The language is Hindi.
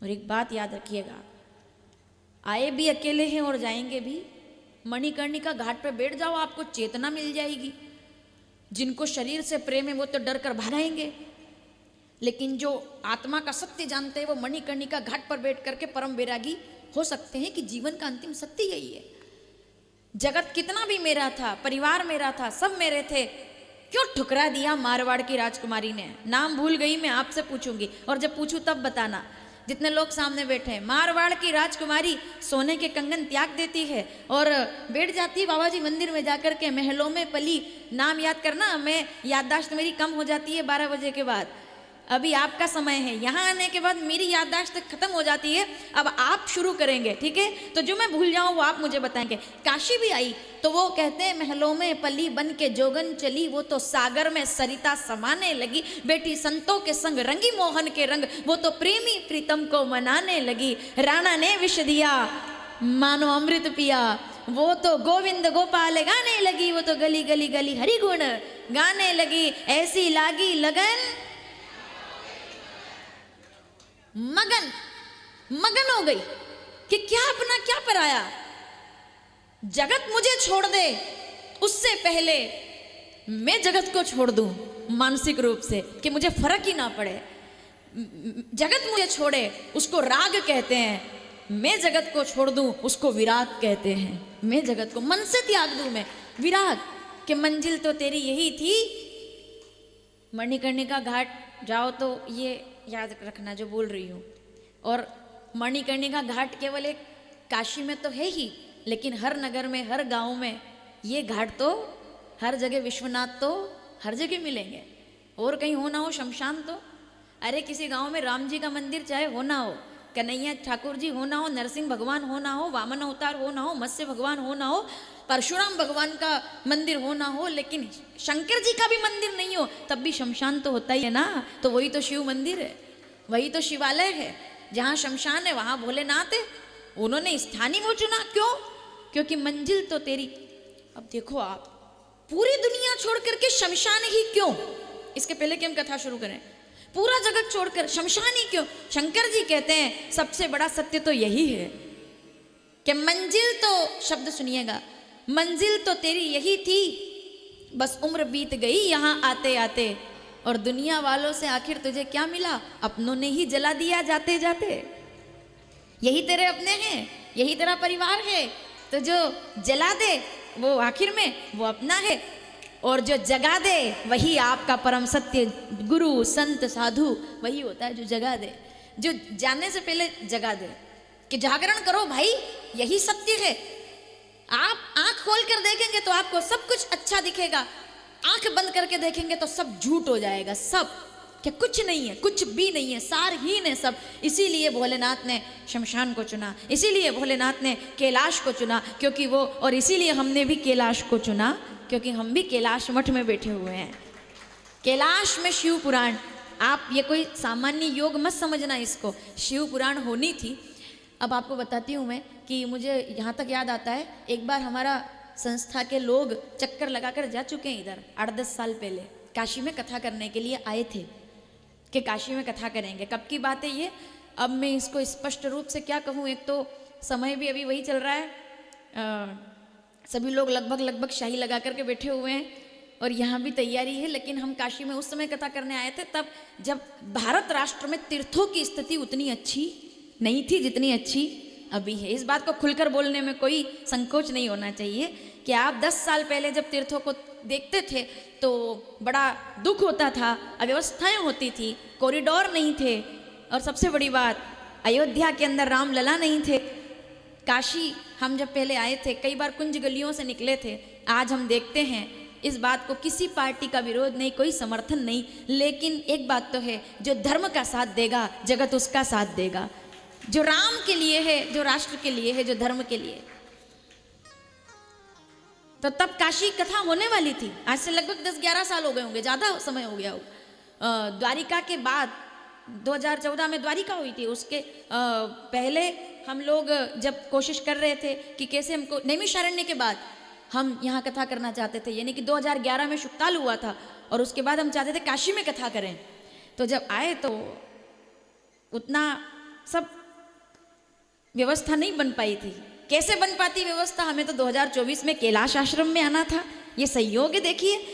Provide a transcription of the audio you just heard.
और एक बात याद रखिएगा, आए भी अकेले हैं और जाएंगे भी। मणिकर्णिका घाट पर बैठ जाओ, आपको चेतना मिल जाएगी। जिनको शरीर से प्रेम है वो तो डर कर भागेंगे, लेकिन जो आत्मा का सत्य जानते हैं वो मणिकर्णिका घाट पर बैठ करके परम वैरागी हो सकते हैं कि जीवन का अंतिम सत्य यही है। जगत कितना भी मेरा था, परिवार मेरा था, सब मेरे थे, क्यों ठुकरा दिया मारवाड़ की राजकुमारी ने? नाम भूल गई, मैं आपसे पूछूंगी, और जब पूछूं तब बताना। जितने लोग सामने बैठे हैं, मारवाड़ की राजकुमारी सोने के कंगन त्याग देती है और बैठ जाती है बाबा जी मंदिर में जाकर के, महलों में पली। नाम याद करना, मैं याददाश्त मेरी कम हो जाती है 12 बजे के बाद। अभी आपका समय है, यहाँ आने के बाद मेरी याददाश्त खत्म हो जाती है। अब आप शुरू करेंगे, ठीक है? तो जो मैं भूल जाऊँ वो आप मुझे बताएंगे। काशी भी आई तो वो कहते हैं, महलों में पली बन के जोगन चली, वो तो सागर में सरिता समाने लगी। बेटी संतों के संग रंगी मोहन के रंग, वो तो प्रेमी प्रीतम को मनाने लगी। राणा ने विष दिया मानो अमृत पिया, वो तो गोविंद गोपाल गाने लगी। वो तो गली गली गली हरि गुण गाने लगी। ऐसी लागी लगन, मगन हो गई कि क्या अपना क्या पराया। जगत मुझे छोड़ दे उससे पहले मैं जगत को छोड़ दूं मानसिक रूप से, कि मुझे फर्क ही ना पड़े। जगत मुझे छोड़े उसको राग कहते हैं, मैं जगत को छोड़ दूं उसको विराग कहते हैं। मैं जगत को मन से त्याग दूं, मैं विराग, कि मंजिल तो तेरी यही थी। मणिकर्णिका घाट जाओ तो ये याद रखना जो बोल रही हूँ। और मणिकर्णिका घाट केवल एक काशी में तो है ही, लेकिन हर नगर में, हर गांव में ये घाट तो हर जगह, विश्वनाथ तो हर जगह मिलेंगे। और कहीं हो ना हो शमशान तो, अरे किसी गांव में राम जी का मंदिर चाहे हो ना हो, कन्हैया ठाकुर जी हो ना हो, नरसिंह भगवान हो ना हो, वामन अवतार हो ना हो, मत्स्य भगवान हो ना हो, परशुराम भगवान का मंदिर हो ना हो, लेकिन शंकर जी का भी मंदिर नहीं हो, तब भी शमशान तो होता ही है ना। तो वही तो शिव मंदिर है, वही तो शिवालय है। जहाँ शमशान है वहाँ भोलेनाथ है। उन्होंने स्थान ही वो चुना, क्यों? क्योंकि मंजिल तो तेरी। अब देखो आप, पूरी दुनिया छोड़ करके शमशान ही क्यों? इसके पहले कि हम कथा शुरू करें, पूरा जगत छोड़कर शमशान ही क्यों? शंकर जी कहते हैं सबसे बड़ा सत्य तो यही है कि मंजिल तो, शब्द सुनिएगा, मंजिल तो तेरी यही थी, बस उम्र बीत गई यहाँ आते आते, और दुनिया वालों से आखिर तुझे क्या मिला? अपनों ने ही जला दिया जाते जाते। यही तेरे अपने हैं, यही तेरा परिवार है, तो जो जला दे वो आखिर में वो अपना है, और जो जगा दे वही आपका परम सत्य गुरु संत साधु वही होता है जो जगा दे। जो जानने से पहले जगा दे कि जागरण करो भाई, यही सत्य है। आप आंख खोल कर देखेंगे तो आपको सब कुछ अच्छा दिखेगा, आंख बंद करके देखेंगे तो सब झूठ हो जाएगा, सब क्या कुछ नहीं है, कुछ भी नहीं है, सारहीन है सब। इसीलिए भोलेनाथ ने शमशान को चुना, इसीलिए भोलेनाथ ने कैलाश को चुना, क्योंकि वो, और इसीलिए हमने भी कैलाश को चुना, क्योंकि हम भी कैलाश मठ में बैठे हुए हैं। कैलाश में शिव पुराण, आप ये कोई सामान्य योग मत समझना इसको, शिव पुराण होनी थी। अब आपको बताती हूँ मैं कि मुझे यहाँ तक याद आता है, एक बार हमारा संस्था के लोग चक्कर लगाकर जा चुके हैं इधर, 8-10 साल पहले काशी में कथा करने के लिए आए थे कि काशी में कथा करेंगे। कब की बात है ये? अब मैं इसको स्पष्ट रूप से क्या कहूँ, एक तो समय भी अभी वही चल रहा है, सभी लोग लगभग शाही लगा करके बैठे हुए हैं और यहाँ भी तैयारी है। लेकिन हम काशी में उस समय कथा करने आए थे तब जब भारत राष्ट्र में तीर्थों की स्थिति उतनी अच्छी नहीं थी जितनी अच्छी अभी है। इस बात को खुलकर बोलने में कोई संकोच नहीं होना चाहिए कि आप 10 साल पहले जब तीर्थों को देखते थे तो बड़ा दुख होता था, अव्यवस्थाएं होती थी, कॉरिडोर नहीं थे, और सबसे बड़ी बात अयोध्या के अंदर रामलला नहीं थे। काशी हम जब पहले आए थे कई बार कुंज गलियों से निकले थे। आज हम देखते हैं इस बात को किसी पार्टी का विरोध नहीं, कोई समर्थन नहीं, लेकिन एक बात तो है, जो धर्म का साथ देगा जगत उसका साथ देगा, जो राम के लिए है, जो राष्ट्र के लिए है, जो धर्म के लिए। तो तब काशी कथा होने वाली थी, आज से लगभग 10-11 साल हो गए होंगे, ज़्यादा समय हो गया हो। द्वारिका के बाद 2014 में द्वारिका हुई थी, उसके पहले हम लोग जब कोशिश कर रहे थे कि कैसे हमको, नैमिषारण्य के बाद हम यहाँ कथा करना चाहते थे, यानी कि 2011 में शुक्ताल हुआ था और उसके बाद हम चाहते थे काशी में कथा करें। तो जब आए तो उतना सब व्यवस्था नहीं बन पाई थी। कैसे बन पाती व्यवस्था? हमें तो 2024 में कैलाश आश्रम में आना था। ये संयोग है, देखिए